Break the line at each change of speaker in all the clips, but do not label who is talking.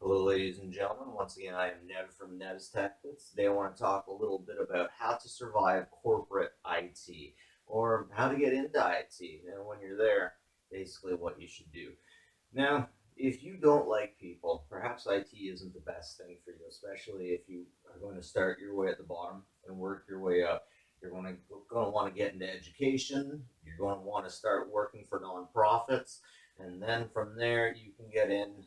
Hello, ladies and gentlemen. Once again, I am Nev from Nev's Tech Bits. Today, I want to talk a little bit about how to survive corporate IT or how to get into IT. And when you're there, basically what you should do. Now, if you don't like people, perhaps IT isn't the best thing for you, especially if you are going to start your way at the bottom and work your way up. You're going to want to get into education. You're going to want to start working for nonprofits. And then from there, you can get in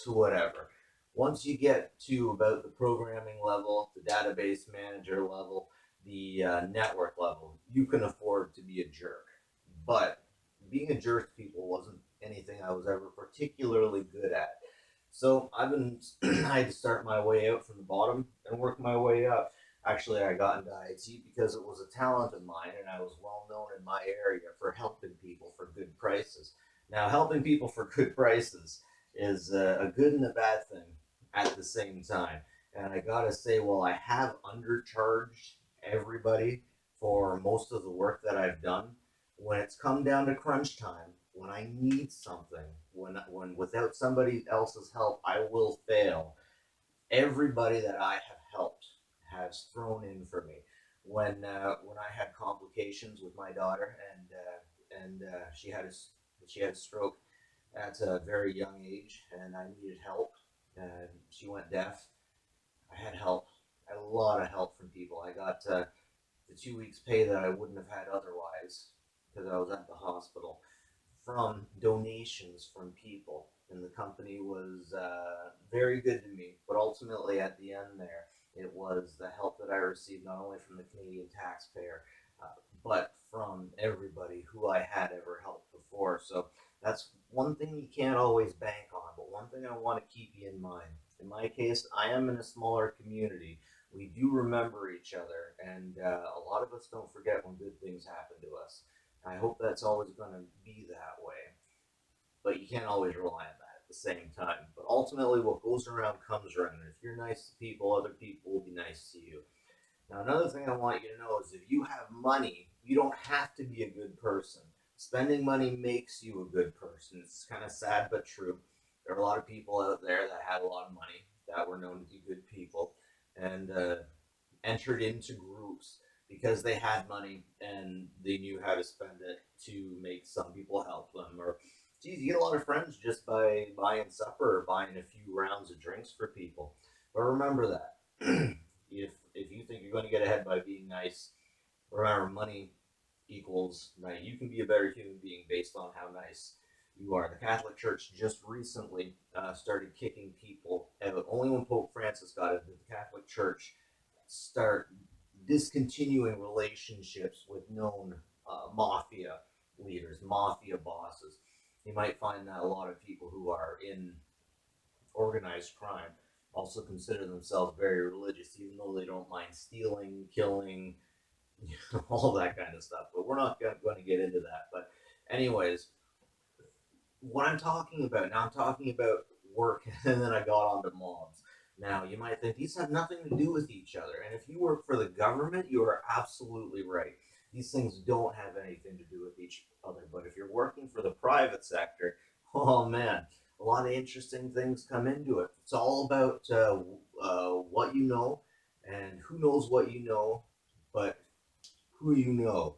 to whatever. Once you get to about the programming level, the database manager level, the network level, you can afford to be a jerk. But being a jerk to people wasn't anything I was ever particularly good at. So I had to start my way out from the bottom and work my way up. Actually, I got into IT because it was a talent of mine, and I was well known in my area for helping people for good prices. Now, helping people for good prices is a good and a bad thing at the same time. And I gotta say, while I have undercharged everybody for most of the work that I've done, when it's come down to crunch time, when I need something, when without somebody else's help I will fail, everybody that I have helped has thrown in for me. When I had complications with my daughter and she had a stroke at a very young age, and I needed help, and she went deaf. I had help. I had a lot of help from people. I got the 2 weeks pay that I wouldn't have had otherwise because I was at the hospital from donations from people. And the company was very good to me. But ultimately, at the end there, it was the help that I received not only from the Canadian taxpayer, uh, but from everybody who I had ever helped before. So that's one thing you can't always bank on, but one thing I want to keep you in mind. In my case, I am in a smaller community. We do remember each other, and a lot of us don't forget when good things happen to us. I hope that's always going to be that way, but you can't always rely on that at the same time. But ultimately, what goes around comes around. And if you're nice to people, other people will be nice to you. Now, another thing I want you to know is if you have money, you don't have to be a good person. Spending money makes you a good person. It's kind of sad but true. There are a lot of people out there that had a lot of money that were known to be good people and entered into groups because they had money and they knew how to spend it to make some people help them. Or, geez, you get a lot of friends just by buying supper or buying a few rounds of drinks for people. But remember that if you think you're going to get ahead by being nice, remember money equals nice. You can be a better human being based on how nice you are. The Catholic Church just recently started kicking people out. Only when Pope Francis got it did the Catholic Church start discontinuing relationships with known mafia leaders, mafia bosses. You might find that a lot of people who are in organized crime also consider themselves very religious, even though they don't mind stealing, killing, all that kind of stuff. But we're not going to get into that. But, anyways, what I'm talking about now, I'm talking about work, and then I got onto mobs. Now, you might think these have nothing to do with each other. And if you work for the government, you are absolutely right. These things don't have anything to do with each other. But if you're working for the private sector, oh man, a lot of interesting things come into it. It's all about what you know and who knows what you know, but who you know.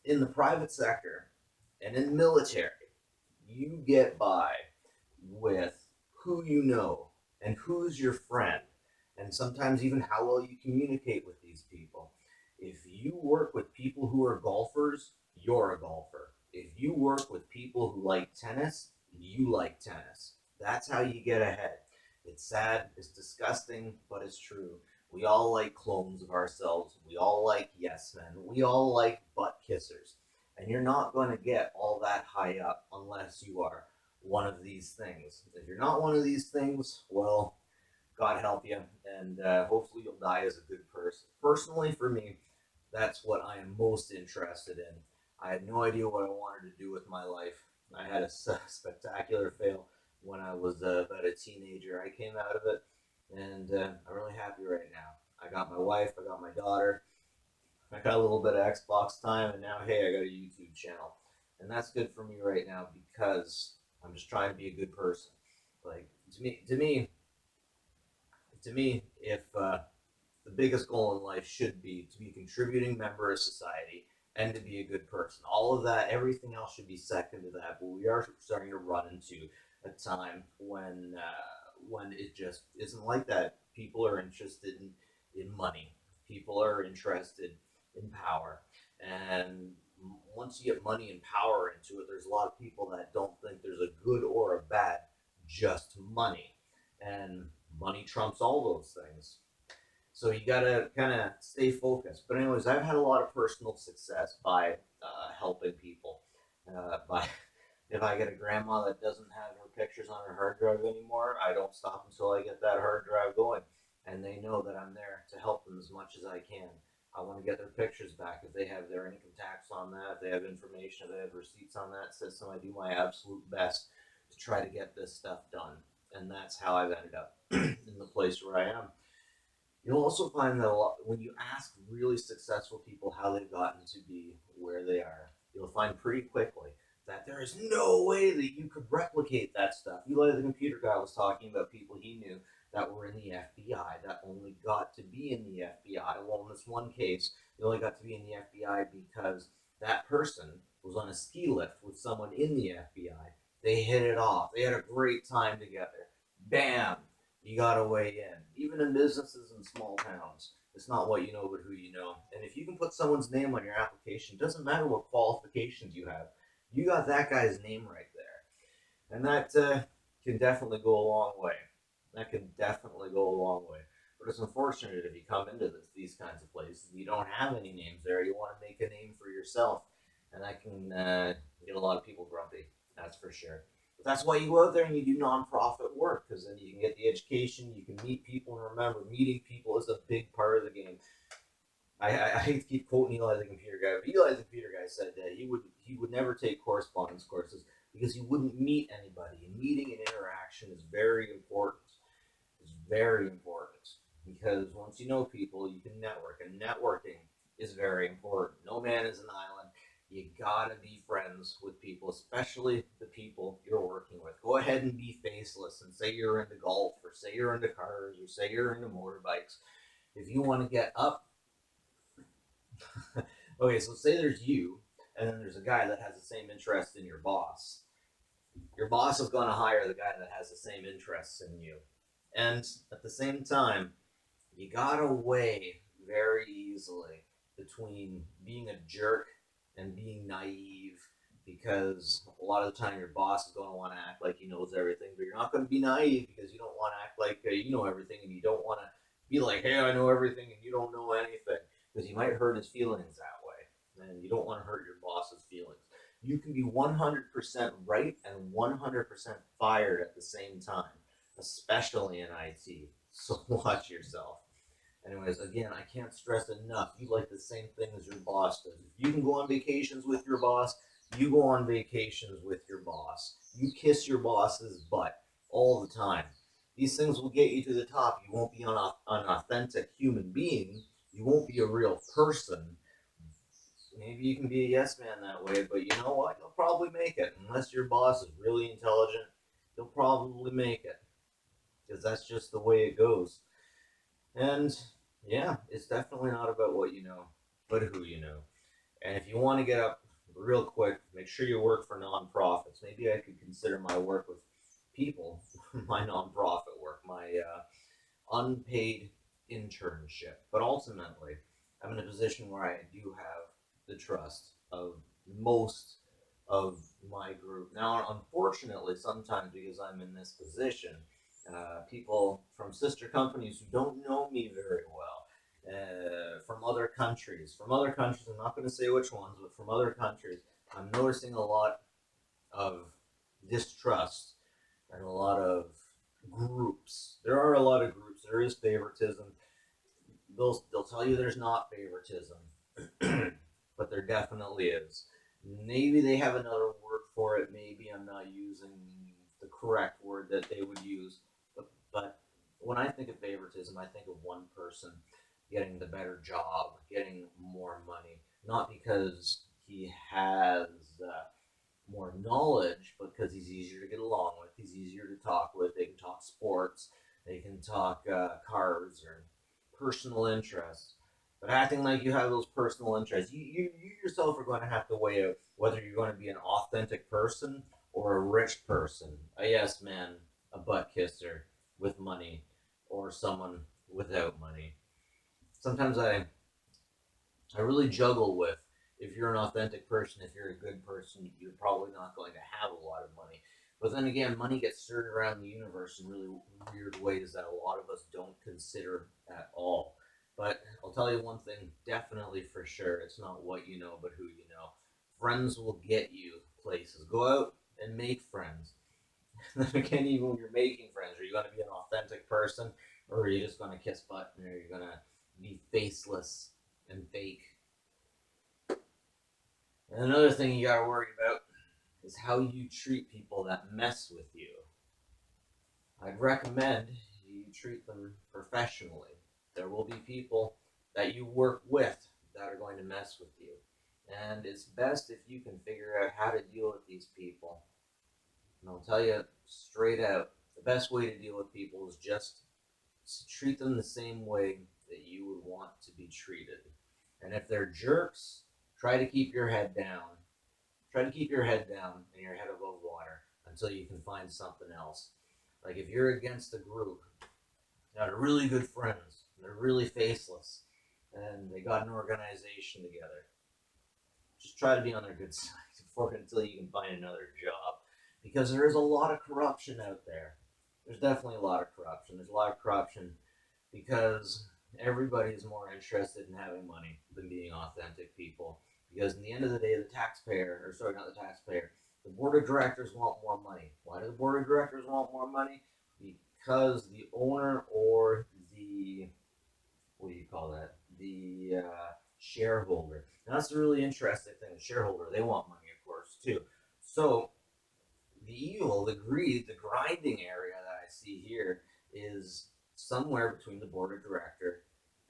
In the private sector and in the military, you get by with who you know and who's your friend, and sometimes even how well you communicate with these people. If you work with people who are golfers, you're a golfer. If you work with people who like tennis, you like tennis. That's how you get ahead. It's sad, it's disgusting, but it's true. We all like clones of ourselves. We all like yes men. We all like butt kissers. And you're not going to get all that high up unless you are one of these things. If you're not one of these things, well, God help you, and hopefully you'll die as a good person. Personally, for me, that's what I am most interested in. I had no idea what I wanted to do with my life. I had a spectacular fail when I was about a teenager. I came out of it, and I'm really happy right now. I got my wife, I got my daughter, I got a little bit of Xbox time, and now, hey, I got a YouTube channel. And that's good for me right now because I'm just trying to be a good person. Like, To me, if the biggest goal in life should be to be a contributing member of society and to be a good person. All of that, everything else should be second to that. But we are starting to run into a time when it just isn't like that. People are interested in money. People are interested in power, and once you get money and power into it, there's a lot of people that don't think there's a good or a bad, just money, and money trumps all those things. So you gotta kind of stay focused. But anyways, I've had a lot of personal success by helping people. By if I get a grandma that doesn't have her pictures on her hard drive anymore, I don't stop until I get that hard drive going, and they know that I'm there to help them as much as I can. I want to get their pictures back. If they have their income tax on that, if they have information, if they have receipts on that system, I do my absolute best to try to get this stuff done. And that's how I've ended up in the place where I am. You'll also find that a lot, when you ask really successful people how they've gotten to be where they are, you'll find pretty quickly that there is no way that you could replicate that stuff. Eli, the computer guy, was talking about people he knew that were in the FBI that only got to be in the FBI. Well, in this one case, they only got to be in the FBI because that person was on a ski lift with someone in the FBI. They hit it off. They had a great time together. Bam! You got to weigh in. Even in businesses in small towns, it's not what you know, but who you know. And if you can put someone's name on your application, it doesn't matter what qualifications you have. You got that guy's name right there. And that can definitely go a long way. That can definitely go a long way. But it's unfortunate if you come into these kinds of places, you don't have any names there. You want to make a name for yourself. And that can get a lot of people grumpy. That's for sure. But that's why you go out there and you do nonprofit work, because then you can get the education, you can meet people, and remember, meeting people is a big part of the game. I hate to keep quoting Eli the computer guy, but Eli the computer guy said that he would never take correspondence courses because he wouldn't meet anybody. And meeting and interaction is very important. It's very important because once you know people, you can network, and networking is very important. No man is an island. You gotta be friends with people, especially the people you're working with. Go ahead and be faceless and say you're into golf, or say you're into cars, or say you're into motorbikes. If you want to get up, okay, so say there's you, and then there's a guy that has the same interest in your boss. Your boss is going to hire the guy that has the same interests in you. And at the same time, you gotta weigh very easily between being a jerk and being naive, because a lot of the time your boss is going to want to act like he knows everything, but you're not going to be naive because you don't want to act like you know everything, and you don't want to be like, hey, I know everything and you don't know anything, because you might hurt his feelings that way, and you don't want to hurt your boss's feelings. You can be 100% right and 100% fired at the same time, especially in IT. So watch yourself. Anyways, again, I can't stress enough. You like the same thing as your boss does. If you can go on vacations with your boss, you go on vacations with your boss. You kiss your boss's butt all the time. These things will get you to the top. You won't be an authentic human being. You won't be a real person. Maybe you can be a yes man that way, but you know what? You'll probably make it. Unless your boss is really intelligent, you'll probably make it. Because that's just the way it goes. And yeah, it's definitely not about what you know, but who you know. And if you want to get up real quick, make sure you work for nonprofits. Maybe I could consider my work with people, my nonprofit work, my unpaid internship. But ultimately, I'm in a position where I do have the trust of most of my group. Now, unfortunately, sometimes because I'm in this position, people from sister companies who don't know me very well, from other countries, I'm not going to say which ones, but from other countries, I'm noticing a lot of distrust and a lot of groups. There are a lot of groups. There is favoritism. They'll tell you there's not favoritism, but there definitely is. Maybe they have another word for it. Maybe I'm not using the correct word that they would use. But when I think of favoritism, I think of one person getting the better job, getting more money, not because he has more knowledge because he's easier to get along with. He's easier to talk with. They can talk sports. They can talk cars or personal interests. But acting like you have those personal interests, you yourself are going to have to weigh out whether you're going to be an authentic person or a rich person, a yes man, a butt kisser with money, or someone without money. Sometimes I really juggle with if you're an authentic person, if you're a good person, you're probably not going to have a lot of money. But then again, money gets stirred around the universe in really weird ways that a lot of us don't consider at all. But I'll tell you one thing definitely for sure it's not what you know, but who you know. Friends will get you places. Go out and make friends. Then again, even when you're making friends, are you going to be an authentic person or are you just going to kiss butt and are you going to be faceless and fake? And another thing you gotta worry about is how you treat people that mess with you. I'd recommend you treat them professionally. There will be people that you work with that are going to mess with you. And it's best if you can figure out how to deal with these people. And I'll tell you straight out the best way to deal with people is just to treat them the same way that you would want to be treated. And if they're jerks, try to keep your head down. Try to keep your head down and your head above water until you can find something else. Like if you're against a group that are really good friends, and they're really faceless, and they got an organization together, just try to be on their good side until you can find another job. Because there is a lot of corruption out there. There's definitely a lot of corruption. There's a lot of corruption because everybody is more interested in having money than being authentic people. Because in the end of the day, the taxpayer, or sorry, not the taxpayer, the board of directors want more money. Why do the board of directors want more money? Because the owner or the, what do you call that? The shareholder. And that's the really interesting thing. The shareholder, they want money, of course, too. So the evil, the greed, the grinding area that I see here is somewhere between the board of director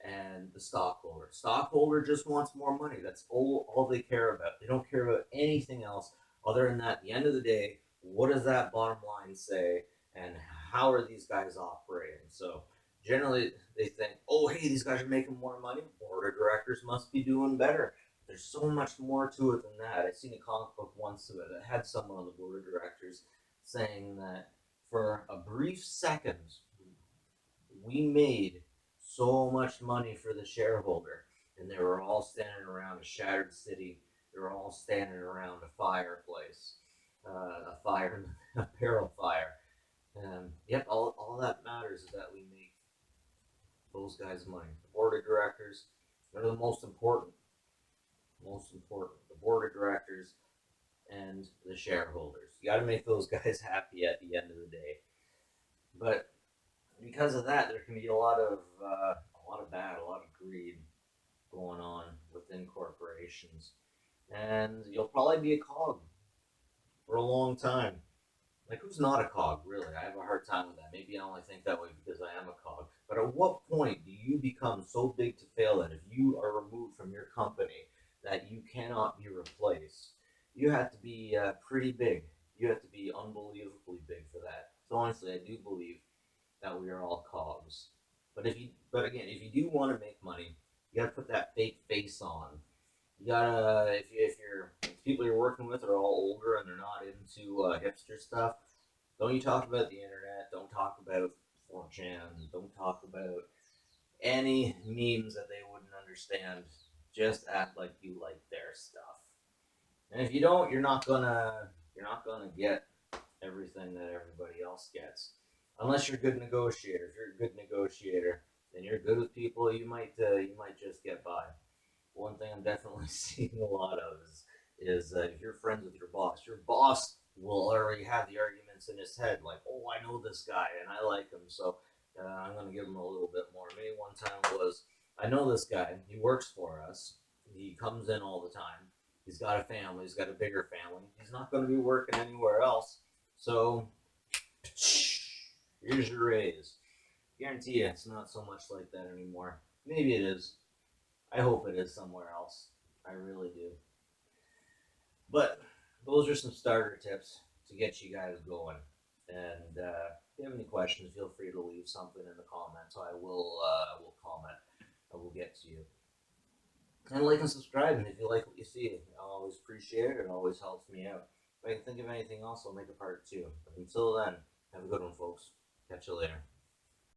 and the stockholder. Stockholder just wants more money. That's all they care about. They don't care about anything else other than that. At the end of the day, what does that bottom line say and how are these guys operating? So generally they think, oh, hey, these guys are making more money. Board of directors must be doing better. There's so much more to it than that. I seen a comic book once that had someone on the board of directors saying that for a brief second, we made so much money for the shareholder, and they were all standing around a shattered city. They were all standing around a fireplace, a fire, a barrel fire. And yep, all that matters is that we make those guys money. The board of directors, they're the most important. Most important, the board of directors and the shareholders. You got to make those guys happy at the end of the day. But because of that, there can be a lot of bad, a lot of greed going on within corporations, and you'll probably be a cog for a long time. Like who's not a cog, really? I have a hard time with that. Maybe I only think that way because I am a cog. But at what point do you become so big to fail that if you are removed from your company that you cannot be replaced? You have to be pretty big. You have to be unbelievably big for that. So honestly, I do believe that we are all cogs. But again, if you do want to make money, you got to put that fake face on. You gotta, if people you're working with are all older and they're not into hipster stuff, don't you talk about the internet. Don't talk about 4chan. Don't talk about any memes that they wouldn't understand. Just act like you like their stuff. And if you don't, you're not gonna get everything that everybody else gets, unless you're a good negotiator. If you're a good negotiator, then you're good with people. You might just get by. One thing I'm definitely seeing a lot of is if you're friends with your boss will already have the arguments in his head, like, oh, I know this guy and I like him, so I'm gonna give him a little bit more. Maybe one time was, I know this guy, he works for us, he comes in all the time, he's got a family, he's got a bigger family, he's not gonna be working anywhere else, so here's your raise. Guarantee you, it's not so much like that anymore. Maybe it is. I hope it is somewhere else. I really do. But those are some starter tips to get you guys going. And if you have any questions, feel free to leave something in the comments. I will comment. I will get to you. And like and subscribe. And if you like what you see, I always appreciate it. It always helps me out. If I can think of anything else, I'll make a part two. But until then, have a good one, folks. Catch you later.